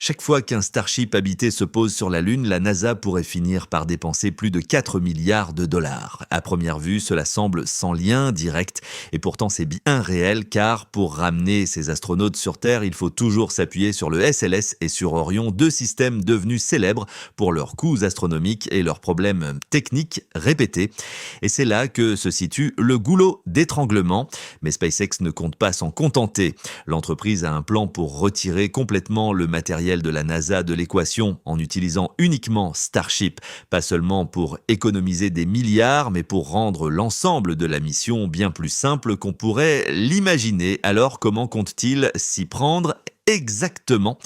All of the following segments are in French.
Chaque fois qu'un Starship habité se pose sur la Lune, la NASA pourrait finir par dépenser plus de 4 milliards de dollars. À première vue, cela semble sans lien direct, et pourtant c'est bien réel, car pour ramener ces astronautes sur Terre, il faut toujours s'appuyer sur le SLS et sur Orion, deux systèmes devenus célèbres pour leurs coûts astronomiques et leurs problèmes techniques répétés. Et c'est là que se situe le goulot d'étranglement. Mais SpaceX ne compte pas s'en contenter. L'entreprise a un plan pour retirer complètement le matériel de la NASA de l'équation en utilisant uniquement Starship, pas seulement pour économiser des milliards, mais pour rendre l'ensemble de la mission bien plus simple qu'on pourrait l'imaginer. Alors comment compte-t-il s'y prendre exactement ?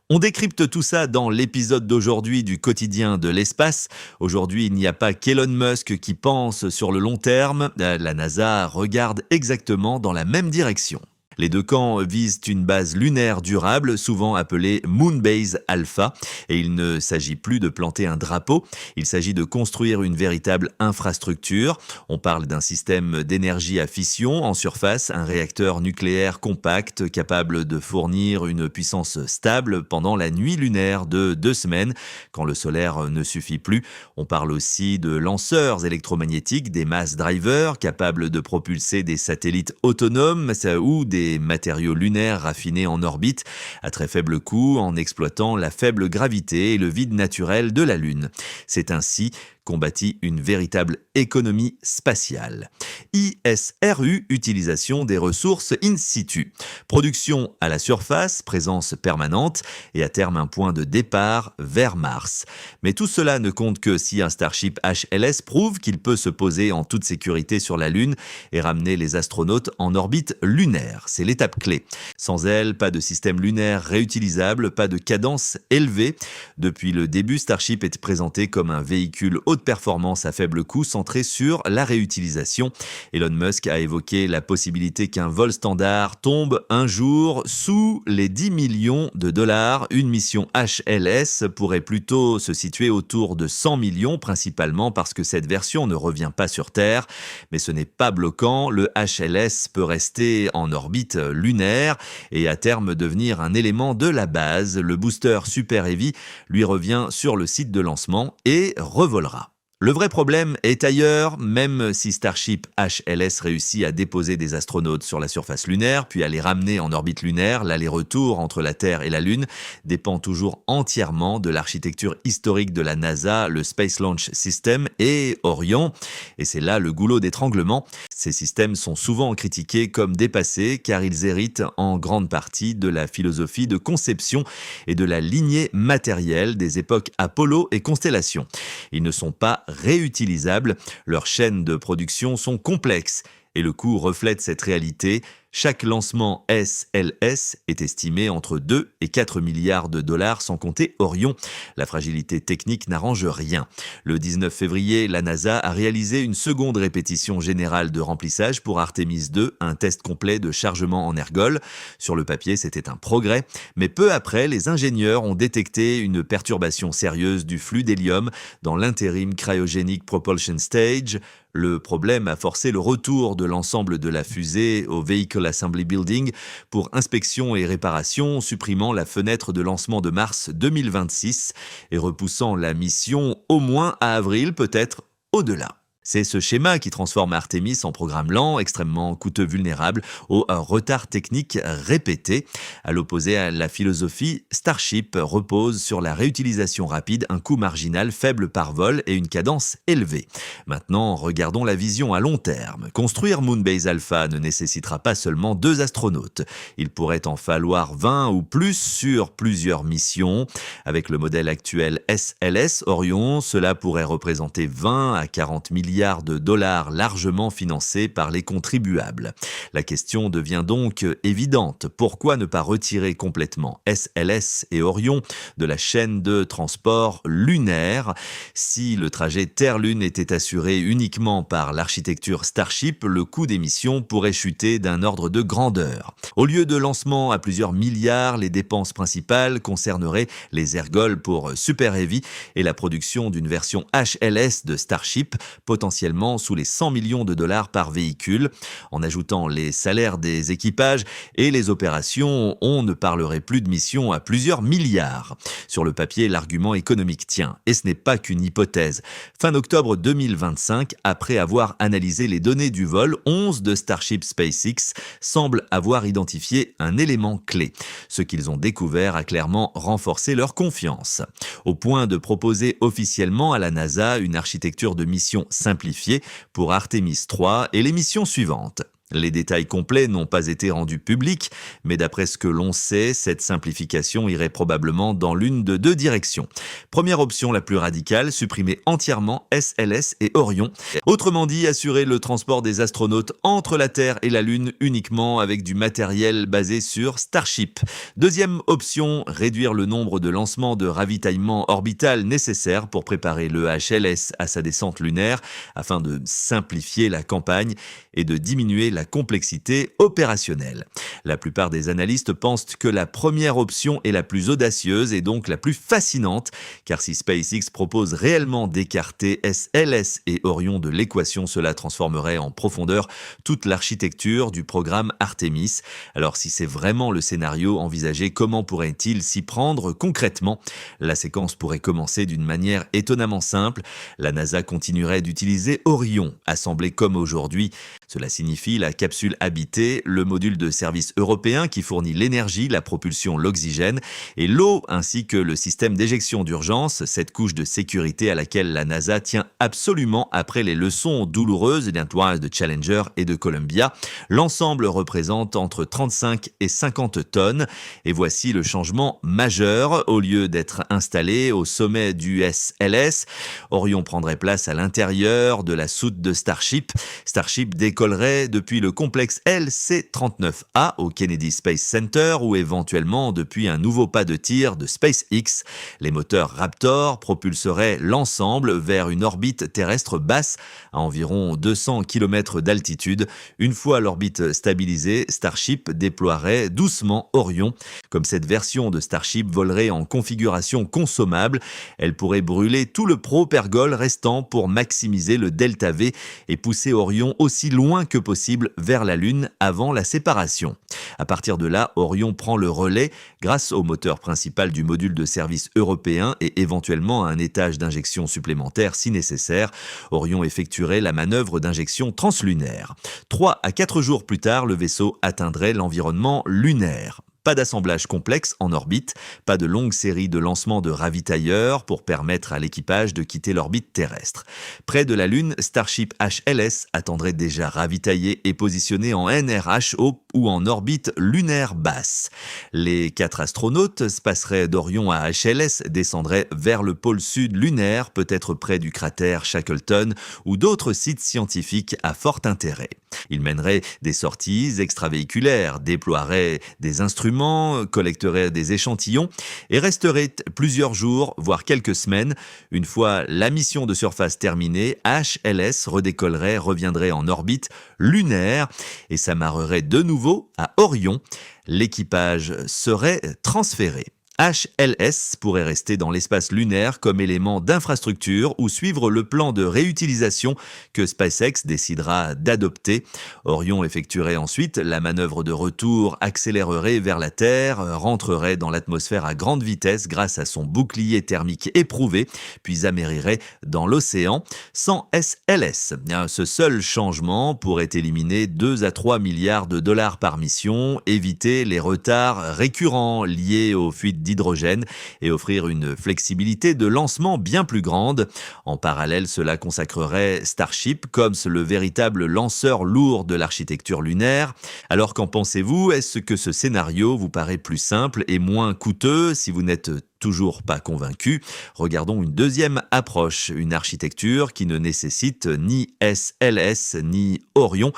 On décrypte tout ça dans l'épisode d'aujourd'hui du quotidien de l'espace. Aujourd'hui, il n'y a pas qu'Elon Musk qui pense sur le long terme. La NASA regarde exactement dans la même direction. Les deux camps visent une base lunaire durable, souvent appelée Moonbase Alpha, et il ne s'agit plus de planter un drapeau, il s'agit de construire une véritable infrastructure. On parle d'un système d'énergie à fission en surface, un réacteur nucléaire compact capable de fournir une puissance stable pendant la nuit lunaire de 2 semaines, quand le solaire ne suffit plus. On parle aussi de lanceurs électromagnétiques, des mass drivers capables de propulser des satellites autonomes ou des matériaux lunaires raffinés en orbite à très faible coût en exploitant la faible gravité et le vide naturel de la Lune. C'est ainsi qu'on bâtit une véritable économie spatiale. ISRU, utilisation des ressources in situ. Production à la surface, présence permanente et à terme un point de départ vers Mars. Mais tout cela ne compte que si un Starship HLS prouve qu'il peut se poser en toute sécurité sur la Lune et ramener les astronautes en orbite lunaire. C'est l'étape clé. Sans elle, pas de système lunaire réutilisable, pas de cadence élevée. Depuis le début, Starship est présenté comme un véhicule haute performance à faible coût centré sur la réutilisation. Elon Musk a évoqué la possibilité qu'un vol standard tombe un jour sous les 10 millions de dollars. Une mission HLS pourrait plutôt se situer autour de 100 millions, principalement parce que cette version ne revient pas sur Terre. Mais ce n'est pas bloquant, le HLS peut rester en orbite lunaire et à terme devenir un élément de la base. Le booster Super Heavy lui revient sur le site de lancement et revolera. Le vrai problème est ailleurs, même si Starship HLS réussit à déposer des astronautes sur la surface lunaire, puis à les ramener en orbite lunaire, l'aller-retour entre la Terre et la Lune dépend toujours entièrement de l'architecture historique de la NASA, le Space Launch System et Orion. Et c'est là le goulot d'étranglement. Ces systèmes sont souvent critiqués comme dépassés car ils héritent en grande partie de la philosophie de conception et de la lignée matérielle des époques Apollo et Constellation. Ils ne sont pas réutilisables, leurs chaînes de production sont complexes et le coût reflète cette réalité. Chaque lancement SLS est estimé entre 2 et 4 milliards de dollars sans compter Orion. La fragilité technique n'arrange rien. Le 19 février, la NASA a réalisé une seconde répétition générale de remplissage pour Artemis 2, un test complet de chargement en ergol. Sur le papier, c'était un progrès, mais peu après, les ingénieurs ont détecté une perturbation sérieuse du flux d'hélium dans l'interim cryogenic propulsion stage. Le problème a forcé le retour de l'ensemble de la fusée au Vehicle Assembly Building pour inspection et réparation, supprimant la fenêtre de lancement de mars 2026 et repoussant la mission au moins à avril, peut-être au-delà. C'est ce schéma qui transforme Artemis en programme lent, extrêmement coûteux, vulnérable au retard technique répété. À l'opposé à la philosophie, Starship repose sur la réutilisation rapide, un coût marginal faible par vol et une cadence élevée. Maintenant, regardons la vision à long terme. Construire Moonbase Alpha ne nécessitera pas seulement 2 astronautes. Il pourrait en falloir 20 ou plus sur plusieurs missions. Avec le modèle actuel SLS Orion, cela pourrait représenter 20 à 40 milliards de dollars largement financés par les contribuables. La question devient donc évidente. Pourquoi ne pas retirer complètement SLS et Orion de la chaîne de transport lunaire ? Si le trajet Terre-Lune était assuré uniquement par l'architecture Starship, le coût des missions pourrait chuter d'un ordre de grandeur. Au lieu de lancement à plusieurs milliards, les dépenses principales concerneraient les ergols pour Super Heavy et la production d'une version HLS de Starship, potentiellement potentiellement sous les 100 millions de dollars par véhicule. En ajoutant les salaires des équipages et les opérations, on ne parlerait plus de missions à plusieurs milliards. Sur le papier, l'argument économique tient, et ce n'est pas qu'une hypothèse. Fin octobre 2025, après avoir analysé les données du vol, 11 de Starship SpaceX semblent avoir identifié un élément clé. Ce qu'ils ont découvert a clairement renforcé leur confiance, au point de proposer officiellement à la NASA une architecture de mission simplifiée pour Artemis 3 et les missions suivantes. Les détails complets n'ont pas été rendus publics, mais d'après ce que l'on sait, cette simplification irait probablement dans l'une de deux directions. Première option la plus radicale, supprimer entièrement SLS et Orion. Autrement dit, assurer le transport des astronautes entre la Terre et la Lune uniquement avec du matériel basé sur Starship. Deuxième option, réduire le nombre de lancements de ravitaillement orbital nécessaires pour préparer le HLS à sa descente lunaire afin de simplifier la campagne et de diminuer la complexité opérationnelle. La plupart des analystes pensent que la première option est la plus audacieuse et donc la plus fascinante, car si SpaceX propose réellement d'écarter SLS et Orion de l'équation, cela transformerait en profondeur toute l'architecture du programme Artemis. Alors si c'est vraiment le scénario envisagé, comment pourrait-il s'y prendre concrètement? La séquence pourrait commencer d'une manière étonnamment simple. La NASA continuerait d'utiliser Orion, assemblé comme aujourd'hui. Cela signifie la capsule habitée, le module de service européen qui fournit l'énergie, la propulsion, l'oxygène et l'eau, ainsi que le système d'éjection d'urgence, cette couche de sécurité à laquelle la NASA tient absolument après les leçons douloureuses de Challenger et de Columbia. L'ensemble représente entre 35 et 50 tonnes. Et voici le changement majeur. Au lieu d'être installé au sommet du SLS, Orion prendrait place à l'intérieur de la soute de Starship. Starship décollerait depuis le complexe LC-39A au Kennedy Space Center ou éventuellement depuis un nouveau pas de tir de SpaceX. Les moteurs Raptor propulseraient l'ensemble vers une orbite terrestre basse à environ 200 km d'altitude. Une fois l'orbite stabilisée, Starship déploierait doucement Orion. Comme cette version de Starship volerait en configuration consommable, elle pourrait brûler tout le propergol restant pour maximiser le delta V et pousser Orion aussi loin que possible vers la Lune avant la séparation. À partir de là, Orion prend le relais grâce au moteur principal du module de service européen et éventuellement à un étage d'injection supplémentaire si nécessaire. Orion effectuerait la manœuvre d'injection translunaire. 3 à 4 jours plus tard, le vaisseau atteindrait l'environnement lunaire. Pas d'assemblage complexe en orbite, pas de longue série de lancements de ravitailleurs pour permettre à l'équipage de quitter l'orbite terrestre. Près de la Lune, Starship HLS attendrait déjà ravitaillé et positionné en NRH ou en orbite lunaire basse. Les 4 astronautes se passeraient d'Orion à HLS, descendraient vers le pôle sud lunaire, peut-être près du cratère Shackleton ou d'autres sites scientifiques à fort intérêt. Ils mèneraient des sorties extravéhiculaires, déploieraient des instruments, collecteraient des échantillons et resteraient plusieurs jours, voire quelques semaines. Une fois la mission de surface terminée, HLS redécollerait, reviendrait en orbite lunaire et s'amarrerait de nouveau à Orion. L'équipage serait transféré. HLS pourrait rester dans l'espace lunaire comme élément d'infrastructure ou suivre le plan de réutilisation que SpaceX décidera d'adopter. Orion effectuerait ensuite la manœuvre de retour, accélérerait vers la Terre, rentrerait dans l'atmosphère à grande vitesse grâce à son bouclier thermique éprouvé, puis amérirait dans l'océan sans SLS. Ce seul changement pourrait éliminer 2 à 3 milliards de dollars par mission, éviter les retards récurrents liés aux fuites d'hydrogène et offrir une flexibilité de lancement bien plus grande. En parallèle, cela consacrerait Starship comme le véritable lanceur lourd de l'architecture lunaire. Alors qu'en pensez-vous? Est-ce que ce scénario vous paraît plus simple et moins coûteux? Si vous n'êtes toujours pas convaincu, regardons une deuxième approche, une architecture qui ne nécessite ni SLS ni Orion.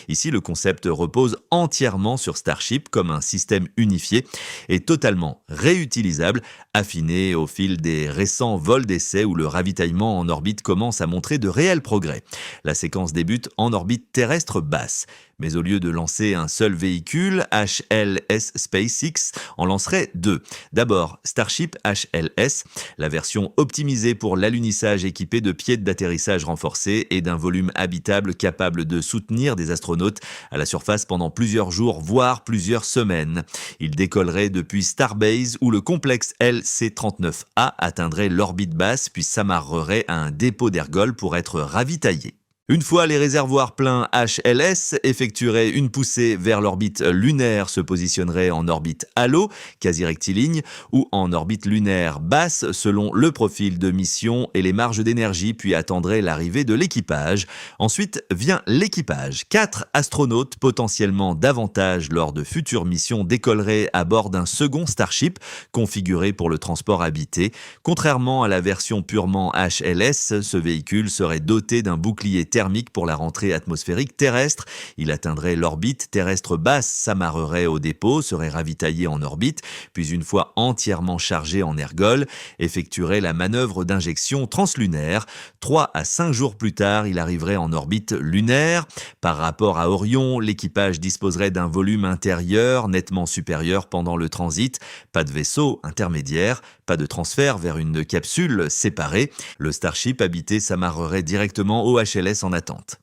Ici, le concept repose entièrement sur Starship comme un système unifié et totalement réutilisable, affiné au fil des récents vols d'essai où le ravitaillement en orbite commence à montrer de réels progrès. La séquence débute en orbite terrestre basse. Mais au lieu de lancer un seul véhicule, HLS SpaceX en lancerait deux. D'abord, Starship HLS, la version optimisée pour l'alunissage équipée de pieds d'atterrissage renforcés et d'un volume habitable capable de soutenir des astronautes à la surface pendant plusieurs jours, voire plusieurs semaines. Il décollerait depuis Starbase où le complexe LC-39A atteindrait l'orbite basse puis s'amarrerait à un dépôt d'ergol pour être ravitaillé. Une fois les réservoirs pleins, HLS effectuerait une poussée vers l'orbite lunaire, se positionnerait en orbite halo, quasi rectiligne, ou en orbite lunaire basse selon le profil de mission et les marges d'énergie, puis attendrait l'arrivée de l'équipage. Ensuite vient l'équipage. 4 astronautes, potentiellement davantage lors de futures missions, décolleraient à bord d'un second Starship, configuré pour le transport habité. Contrairement à la version purement HLS, ce véhicule serait doté d'un bouclier thermique pour la rentrée atmosphérique terrestre. Il atteindrait l'orbite terrestre basse, s'amarrerait au dépôt, serait ravitaillé en orbite, puis une fois entièrement chargé en ergol, effectuerait la manœuvre d'injection translunaire. 3 à 5 jours plus tard, il arriverait en orbite lunaire. Par rapport à Orion, l'équipage disposerait d'un volume intérieur nettement supérieur pendant le transit. Pas de vaisseau intermédiaire, pas de transfert vers une capsule séparée. Le Starship habité s'amarrerait directement au HLS en attente.